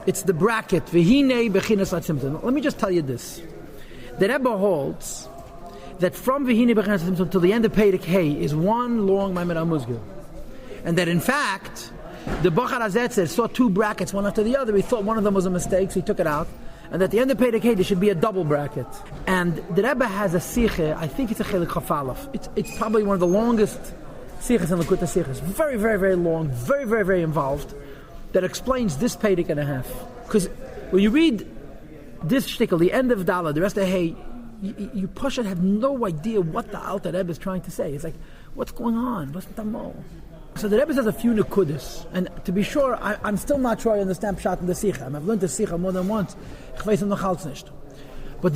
It's the bracket. V'hinei bechinas atzimtzum. Let me just tell you this. The Rebbe holds that from V'hinei bechinas atzimtzum to the end of Perek Hey is one long Maimed Amuzgil. And that in fact, the Bachar Hazetzer saw two brackets one after the other. He thought one of them was a mistake, so he took it out. And at the end of Perek Hey, there should be a double bracket. And the Rebbe has a siche, I think it's a Chelik Chafalaf. It's probably one of the longest siches in Lekutei Sichos. Very, very, very long, very, very, very involved. That explains this Perek and a half. Because when you read this shtickle, the end of Dala, the rest of Hey, you push it, have no idea what the Alter Rebbe is trying to say. It's like, what's going on? What's the mo? So the Rebbe says a few nekudas, and to be sure, I'm still not sure I understand Pshat in the Sikha. I've learned the Sikha more than once. But the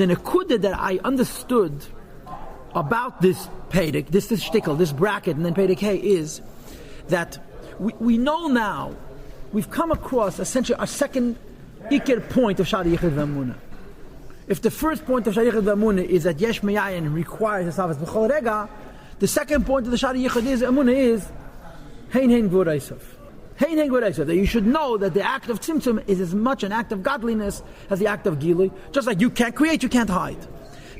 nekuda that I understood about this Perek, this shtickle, this bracket, and then Perek Hey is that we know now. We've come across essentially our second Iker point of Shari Yichud V'Amunah. If the first point of Shari Yichud V'Amunah is that Yesh Meyayin requires a Savas B'chol Rega, the second point of the Shari Yichud V'Amunah is Hein Hein Gvur Eisav. Hein Hein Gvur Eisav. That you should know that the act of Tzimtzum is as much an act of godliness as the act of Gilui. Just like you can't create, you can't hide.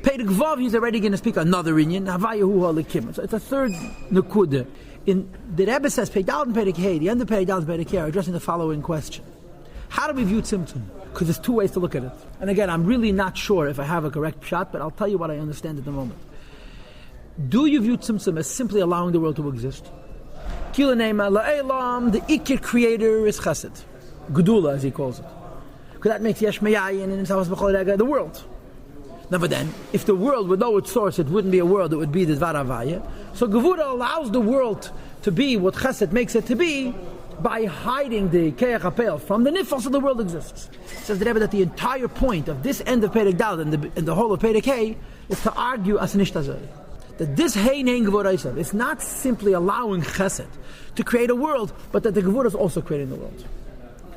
Perek Vav, he's already going to speak another inyan. Havayahu Halikim. So it's a third Nekudah. In the Rebbe says, Peidal and Perek Hey, the end of Peidal and Perek Hey are addressing the following question. How do we view Tzimtzum? Because there's two ways to look at it. And again, I'm really not sure if I have a correct shot, but I'll tell you what I understand at the moment. Do you view Tzimtzum as simply allowing the world to exist? Kila Neima La'elam, the Ikir creator is Chesed. Gedula, as he calls it. Because that makes Yesh Meyayin and Savas B'chol Rega the world. Now, but then, if the world would know its source, it wouldn't be a world, it would be the Dvar Havaya. So Gevura allows the world to be what Chesed makes it to be by hiding the Keach HaPeil from the Nifal, so the world exists. Says the Rebbe that the entire point of this end of Perek Dal and the whole of Perek Hey is to argue as Nishtazor. That this Hein Hein Gevur Eisav is not simply allowing Chesed to create a world, but that the Gevura is also creating the world.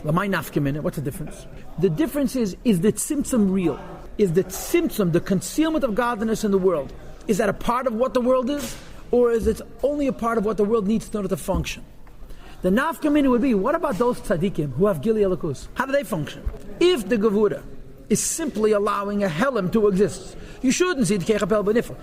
What's the difference? The difference is the Tzimtzum real? Is the Tzimtzum, the concealment of godliness in the world, is that a part of what the world is? Or is it only a part of what the world needs in order to function? The nafkamina would be, what about those tzaddikim who have Gili Elokus? How do they function? If the Gevura is simply allowing a Helam to exist, you shouldn't see the Kechapel Benifel.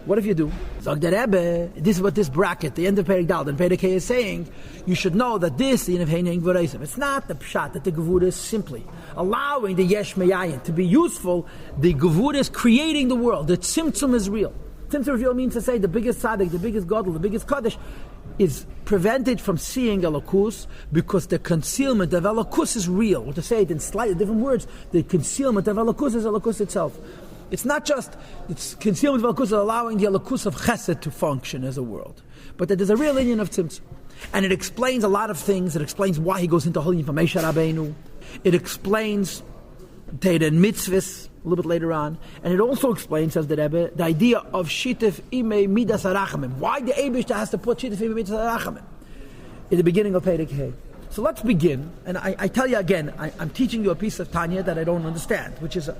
What if you do? Zog the Rebbe, this is what this bracket, the end of Perek Dal, and Perek Hey is saying, you should know that this, the end of Hein Hein Gvur Eisav, it's not the pshat that the Gevura is simply allowing the Yesh Meyayin to be useful. The Gevura is creating the world. The Tzimtzum is real. Tzimtzum real means to say the biggest tzaddik, the biggest gadol, the biggest kaddish is prevented from seeing Elokus because the concealment of Elokus is real. Or to say it in slightly different words, the concealment of Elokus is Elokus itself. It's not just the concealment of Elokus is allowing the Elokus of Chesed to function as a world, but that there's a real union of Tzimtzum. And it explains a lot of things. It explains why he goes into holy information Rabbeinu. It explains Torah and mitzvahs a little bit later on. And it also explains, says the Rebbe, the idea of Shitef Imei Midas HaRachamim. Why the Eibishter has to put Shitef Imei Midas HaRachamim in the beginning of Perek Hey. So let's begin. And I tell you again, I'm teaching you a piece of Tanya that I don't understand, which is a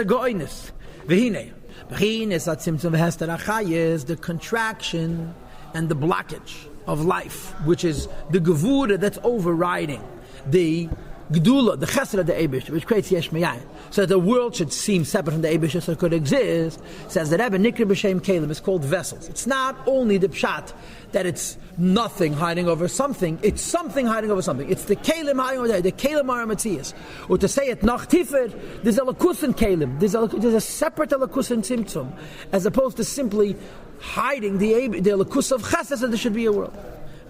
goiness. V'hinei. V'hinei Tzimtzum V'hester HaChayes, the contraction and the blockage of life, which is the Gevura that's overriding the Gdula, the Chesed of the Eibishter, which creates Yesh Meyayin. So that the world should seem separate from the Eibishter so it could exist. Says the Rebbe, Nikri B'Shem Kelim is called vessels. It's not only the Pshat that it's nothing hiding over something, it's something hiding over something. It's the Kelim hiding over there, the Kelim are Metzias. Or to say it, Nach Tifer, there's a Lakus in Kelim, there's a separate Lakus in Tzimtzum, as opposed to simply hiding the Lakus of Chesed, so there should be a world.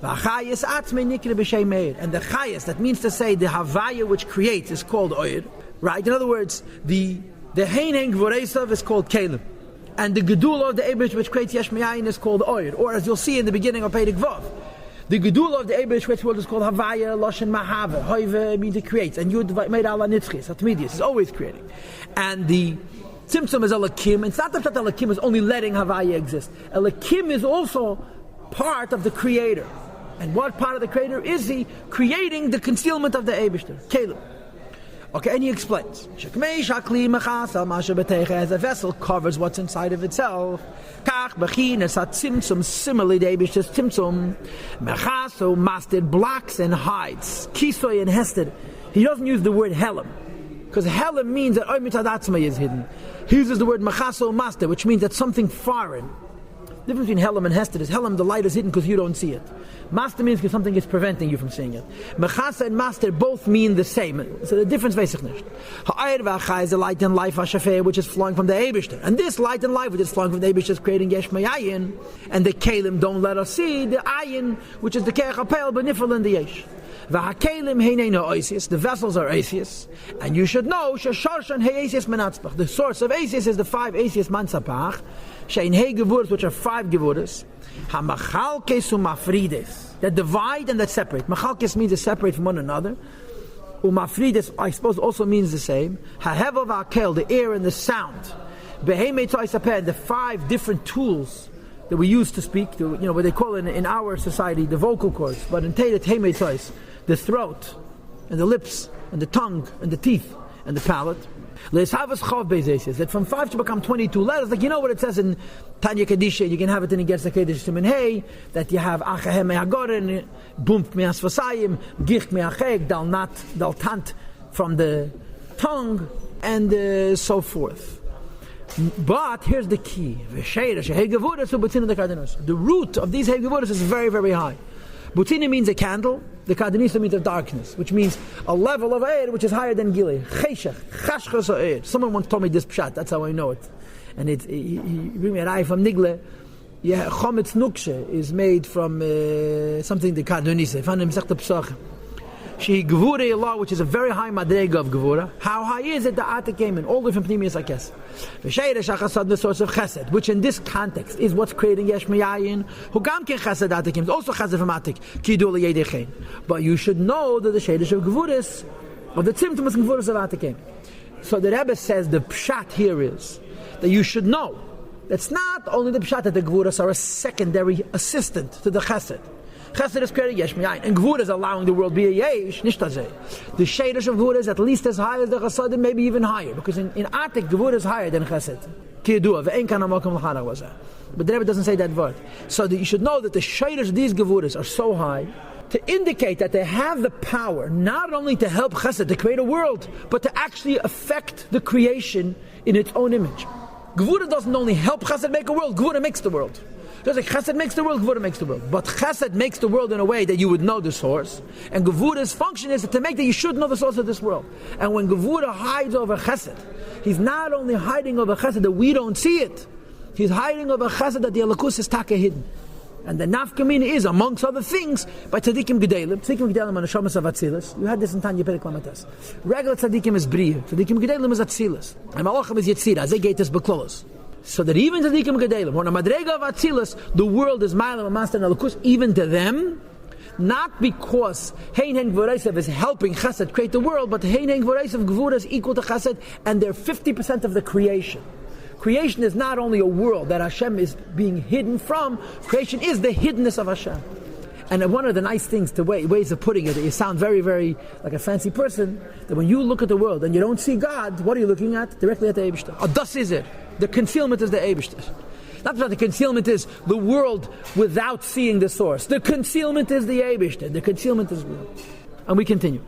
And the chayas, that means to say the havaya which creates, is called oir, right? In other words, the hein hein gvur eisav is called kelim, and the gedula of the Eibush which creates yesh meyayin is called oir. Or as you'll see in the beginning of Perek Vav, the gedula of the Eibush which creates world is called havaya loshen mahava. Hoive means it creates, and yud made ala nitzchis atmidius is always creating, and the tzimtzum is alakim. It's not that alakim is only letting havaya exist. Alakim is also part of the creator. And what part of the creator is he? Creating the concealment of the Eibishter, Caleb. Okay, and he explains. As a vessel covers what's inside of itself. Similarly, the Eibishter's Tzimtzum. Mechaso, masted blocks and hides. Kisoy and hested. He doesn't use the word helam, because helam means that oy mitzad atzmai is hidden. He uses the word machaso master, which means that something foreign. The difference between helam and hesed is helam, the light is hidden because you don't see it. Master means because something is preventing you from seeing it. Mechasa and master both mean the same. So the difference weiß ich nicht. Ha'ayr v'achai is the light and life ha'shafeh, which is flowing from the Eibishter. And this light and life which is flowing from the Eibishter is creating yesh mayayin. And the kelim don't let us see the ayin, which is the kerech ha'pel b'nifel and the yesh. V'ha'kelim heineinu oisius, the vessels are oisius. And you should know, shesharshan he'esius menatzpach. The source of oisius is the 5 oisius mantzapach. Shein hei gevuras, which are 5 gevuras. Hamachalkes umafrides, that divide and that separate. Machalkes means to separate from one another. Umafrides, I suppose, also means the same. Hahevav akel, the air and the sound. Behemei toisapeh, the 5 different tools that we use to speak. What they call in our society the vocal cords, but in Teirat hemei tois, the throat and the lips and the tongue and the teeth and the palate. That from 5 to become 22 letters, like what it says in Tanya Kadisha, you can have it in Gersa Kedesh Siman Hey, that you have Achahem Me'agoren, Bump Me'asvasayim, Gicht Me'acheg, Dal Tant from the tongue, and so forth. But here's the key. The root of these Hegevuras is very, very high. Butina means a candle, the Kadinisa means a darkness, which means a level of air which is higher than Gilei. Cheshach, chashchas ha'er. Someone once told me this pshat, that's how I know it. And he bring me a eye from Nigle. Yeah, Chometz Nukshe is made from something the Kadinisa. I found him Sech the Psach. She Gevura Allah, which is a very high madrega of Gevura. How high is it? The Atik came in all different pneumias, I guess. The source of Chesed, which in this context is what's creating Yesh Mayayin. Who gam ken Chesed Atikim, also Chesed from Atik. Kidu Yedechein. But you should know that the Shadish of Gevuras, or the Tzimtzum of Gevuras of Atikim. So the Rebbe says the pshat here is that you should know that's not only the pshat that the Gevuras are a secondary assistant to the Chesed. Chesed is creating yesh miyayin, and Gvura is allowing the world to be a yesh, nishtazeh. The shadish of Gvura is at least as high as the Chasadim, maybe even higher, because in Atik, Gvura is higher than Chesed. Kiyadua, ve'en kana makom l'chanach wazah. But the Rebbe doesn't say that word. So that you should know that the shadish of these Gvuras are so high to indicate that they have the power not only to help Chesed to create a world, but to actually affect the creation in its own image. Gvura doesn't only help Chesed make a world, Gvura makes the world. Just like Chesed makes the world, Gevura makes the world. But Chesed makes the world in a way that you would know the source. And Gevura's function is to make that you should know the source of this world. And when Gevura hides over Chesed, he's not only hiding over Chesed that we don't see it, he's hiding over Chesed that the Elokus is taka hidden. And the nafkamina is, amongst other things, by tzaddikim gedalim. Tzaddikim gedalim are neshamas of Atzilas. You had this in Tanya Perek Lamates. Regular tzaddikim is Bria. Tzaddikim gedalim is Atzilas. And Malachim is Yetzira. They gate is Beklolos. So that even tzaddikim gedalim, when a madrega of Atzilas, the world is ma'alim, master, and alakus, even to them, not because Hein Hen Gvuraisev is helping Chesed create the world, but Hein Hen Gvuraisev Gvura is equal to Chesed, and they're 50% of the creation. Creation is not only a world that Hashem is being hidden from, creation is the hiddenness of Hashem. And one of the nice things, ways of putting it, that you sound very, very like a fancy person, that when you look at the world and you don't see God, what are you looking at? Directly at the Eibishter. Oh, thus is it. The concealment is the Eibishter. Not that the concealment is the world without seeing the source. The concealment is the Eibishter. The concealment is real. And we continue.